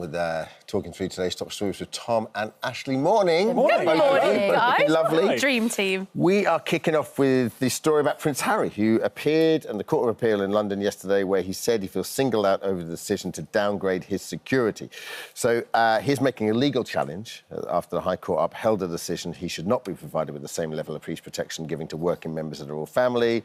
with talking through today's top stories with Tom and Ashley. Morning. Good morning, guys. Lovely. Dream team. We are kicking off with the story about Prince Harry, who appeared in the Court of Appeal in London yesterday, where he said he feels singled out over the decision to downgrade his security. So he's making a legal challenge after the High Court upheld the decision he should not be provided with the same level of police protection given to working members of the royal family.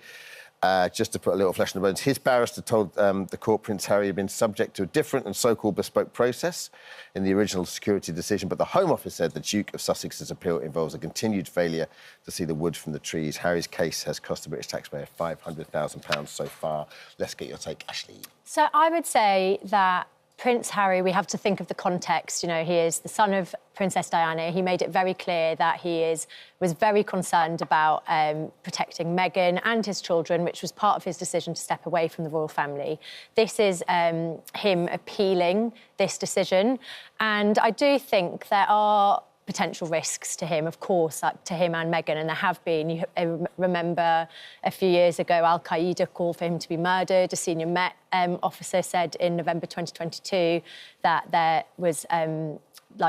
Just to put a little flesh on the bones, his barrister told the court Prince Harry had been subject to a different and so-called bespoke process in the original security decision, but the Home Office said the Duke of Sussex's appeal involves a continued failure to see the wood from the trees. Harry's case has cost the British taxpayer £500,000 so far. Let's get your take, Ashley. So I would say that Prince Harry, we have to think of the context. You know, he is the son of Princess Diana. He made it very clear that he was very concerned about protecting Meghan and his children, which was part of his decision to step away from the royal family. This is him appealing this decision. And I do think there are potential risks to him, of course, to him and Meghan, and there have been. You remember a few years ago, Al-Qaeda called for him to be murdered. A senior Met officer said in November 2022 that there was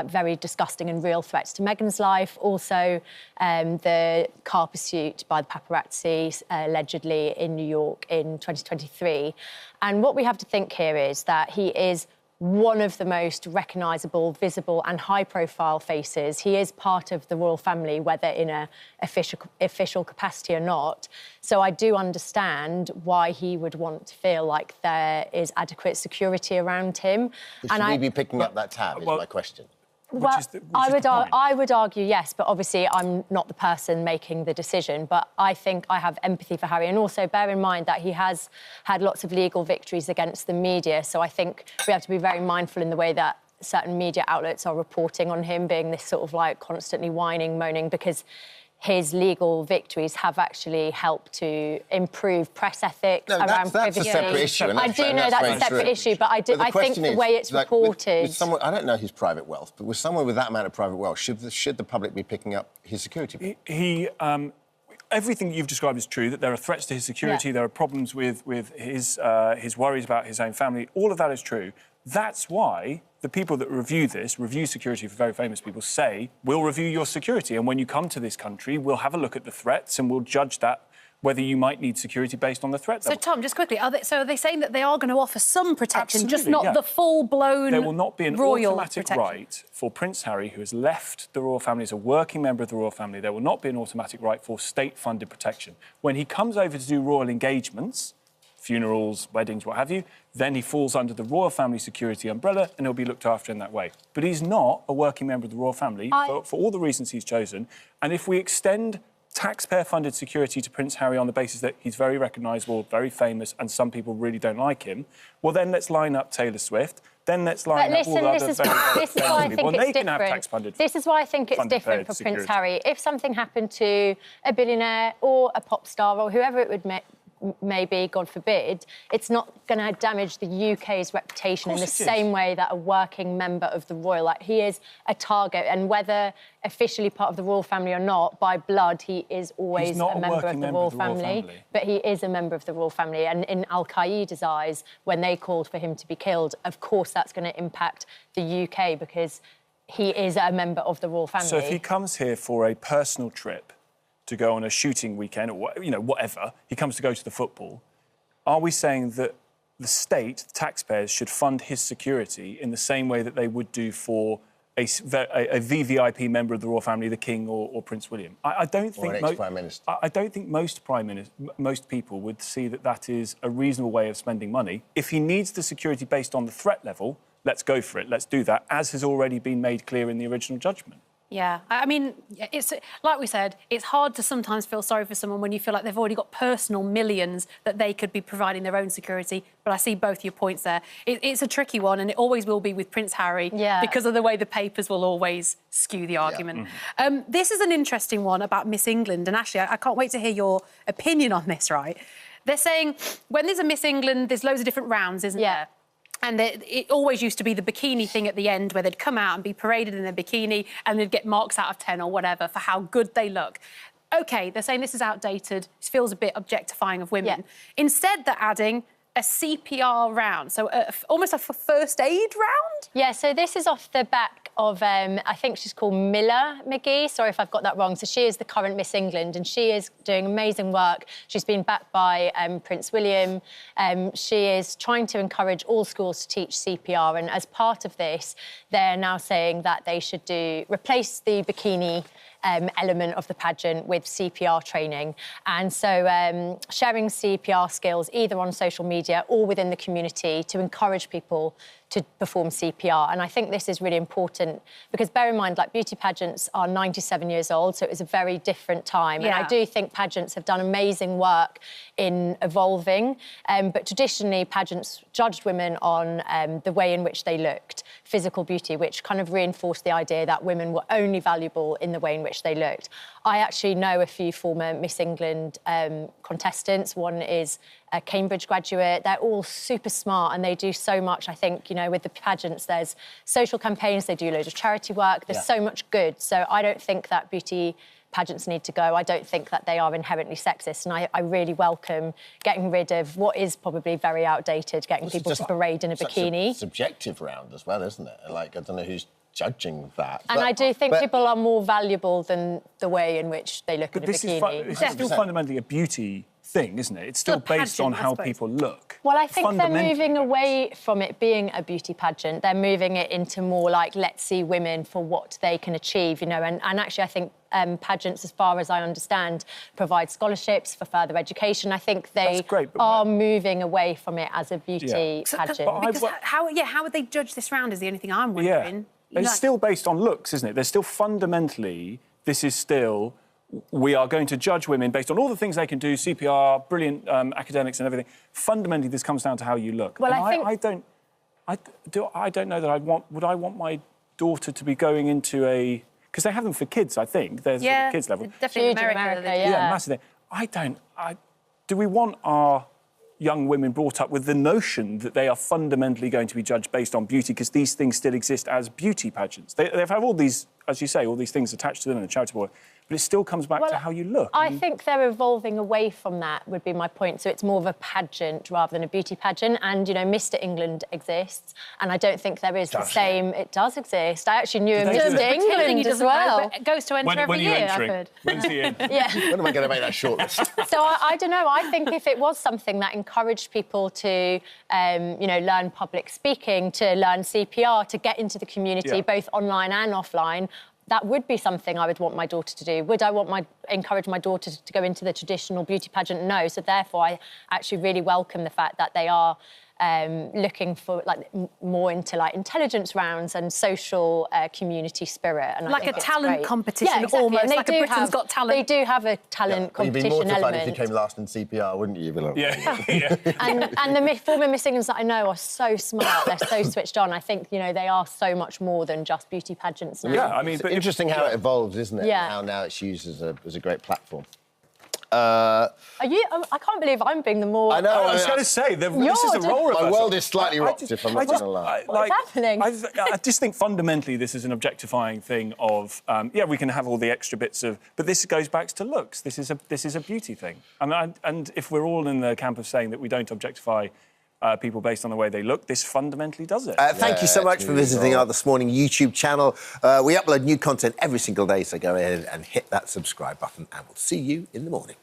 very disgusting and real threats to Meghan's life. Also, the car pursuit by the paparazzi, allegedly in New York in 2023. And what we have to think here is that he is one of the most recognisable, visible and high-profile faces. He is part of the royal family, whether in an official capacity or not. So I do understand why he would want to feel like there is adequate security around him. Should we be picking up that tab, is my question. Well, I would argue yes, but obviously I'm not the person making the decision. But I think I have empathy for Harry, and also bear in mind that he has had lots of legal victories against the media. So I think we have to be very mindful in the way that certain media outlets are reporting on him being this sort of like constantly whining, moaning, because his legal victories have actually helped to improve press ethics around privacy. That's a separate issue. I do know that's a separate issue, but I think the way it's reported... With someone, I don't know his private wealth, but with someone with that amount of private wealth, should the public be picking up his security? Everything you've described is true, that there are threats to his security, there are problems with his worries about his own family. All of that is true. That's why the people that review security for very famous people, say, we'll review your security, and when you come to this country, we'll have a look at the threats and we'll judge that whether you might need security based on the threat level. So, Tom, just quickly, are they saying that they are going to offer some protection, Absolutely, just not the full-blown There will not be an royal automatic protection. right for Prince Harry, who has left the royal family as a working member of the royal family. There will not be an automatic right for state-funded protection. When he comes over to do royal engagements, funerals, weddings, what have you, then he falls under the royal family security umbrella and he'll be looked after in that way. But he's not a working member of the royal family for all the reasons he's chosen. And if we extend taxpayer-funded security to Prince Harry on the basis that he's very recognisable, very famous, and some people really don't like him, well, then let's line up Taylor Swift, then let's line up all the other this is why I think it's different. This is why I think it's different for Prince Harry. If something happened to a billionaire or a pop star or whoever it would maybe, God forbid, it's not going to damage the UK's reputation in the same way that a working member of the royal... Like, he is a target, and whether officially part of the royal family or not, by blood, he is always a member of the royal family. But he is a member of the royal family, and in Al-Qaeda's eyes, when they called for him to be killed, of course that's going to impact the UK because he is a member of the royal family. So if he comes here for a personal trip to go on a shooting weekend or, whatever, he comes to go to the football, are we saying that the state, the taxpayers, should fund his security in the same way that they would do for a VVIP member of the royal family, the King or Prince William? I don't think... Or an ex-Prime Minister. I don't think most people would see that that is a reasonable way of spending money. If he needs the security based on the threat level, let's go for it, let's do that, as has already been made clear in the original judgment. Yeah, I mean, it's like we said, it's hard to sometimes feel sorry for someone when you feel like they've already got personal millions that they could be providing their own security. But I see both your points there. It's a tricky one, and it always will be with Prince Harry because of the way the papers will always skew the argument. Yeah. This is an interesting one about Miss England, and actually, I can't wait to hear your opinion on this, right? They're saying when there's a Miss England, there's loads of different rounds, isn't there? And it always used to be the bikini thing at the end where they'd come out and be paraded in their bikini and they'd get marks out of 10 or whatever for how good they look. OK, they're saying this is outdated, this feels a bit objectifying of women. Yeah. Instead, they're adding a CPR round, so almost a first aid round? Yeah, so this is off the back of, I think she's called Milla McGee. Sorry if I've got that wrong. So she is the current Miss England, and she is doing amazing work. She's been backed by Prince William. She is trying to encourage all schools to teach CPR, and as part of this, they're now saying that they should replace the bikini element of the pageant with CPR training. And so sharing CPR skills either on social media or within the community to encourage people to perform CPR. And I think this is really important because bear in mind, like, beauty pageants are 97 years old, so it was a very different time. Yeah. And I do think pageants have done amazing work in evolving, but traditionally pageants judged women on the way in which they looked, physical beauty, which kind of reinforced the idea that women were only valuable in the way in which they looked. I actually know a few former Miss England contestants. One is a Cambridge graduate. They're all super smart and they do so much. I think, you know, with the pageants, there's social campaigns, they do loads of charity work. There's so much good. So I don't think that beauty pageants need to go. I don't think that they are inherently sexist, and I really welcome getting rid of what is probably very outdated, getting people to parade in a bikini. A subjective round as well, isn't it? Like, I don't know who's judging that. And I do think people are more valuable than the way in which they look in a bikini. This is still fundamentally a beauty thing, isn't it? It's still based on how people look. Well, I think they're moving away from it being a beauty pageant. They're moving it into more like, let's see women for what they can achieve, you know. And actually, I think pageants, as far as I understand, provide scholarships for further education. I think they are moving away from it as a beauty pageant. Because how would they judge this round is the only thing I'm wondering. Yeah. It's still based on looks, isn't it? There's still fundamentally, this is still, we are going to judge women based on all the things they can do, CPR, brilliant academics and everything. Fundamentally, this comes down to how you look. Well, and I don't know that would I want my daughter to be going into a... Because they have them for kids, I think. They're sort of kids level. Definitely in America, yeah. Massive thing. Do we want our young women brought up with the notion that they are fundamentally going to be judged based on beauty because these things still exist as beauty pageants? They have all these, as you say, all these things attached to them in a charitable, but it still comes back to how you look. I think they're evolving away from that, would be my point. So it's more of a pageant rather than a beauty pageant. And, you know, Mr. England exists, and I don't think there is the same... It does exist. I actually knew a Mr. England as well. It goes to enter every year, I've heard. When's he in? Yeah. When am I going to make that shortlist? So I don't know. I think if it was something that encouraged people to, you know, learn public speaking, to learn CPR, to get into the community, both online and offline, that would be something I would want my daughter to do. Would I encourage my daughter to go into the traditional beauty pageant? No. So therefore, I actually really welcome the fact that they are looking for more into intelligence rounds and social community spirit, and like a talent competition, exactly. almost and like a Britain's Got Talent. They do have a talent competition element. You'd be mortified element. if you came last in CPR, wouldn't you? And the former Miss Englands that I know are so smart. They're so switched on. I think, you know, they are so much more than just beauty pageants now. Yeah, I mean, it's interesting how it evolves, isn't it? Yeah. And how now it's used as a great platform. I can't believe I'm being the more... I know. I was going to say, this is a role reversal. My world is slightly rocked, if I'm not going to lie. What's happening? I just think fundamentally this is an objectifying thing of, we can have all the extra bits of... But this goes back to looks. This is a beauty thing. And if we're all in the camp of saying that we don't objectify people based on the way they look, this fundamentally does it. Thank you so much for visiting our This Morning YouTube channel. We upload new content every single day, so go ahead and hit that subscribe button, and we'll see you in the morning.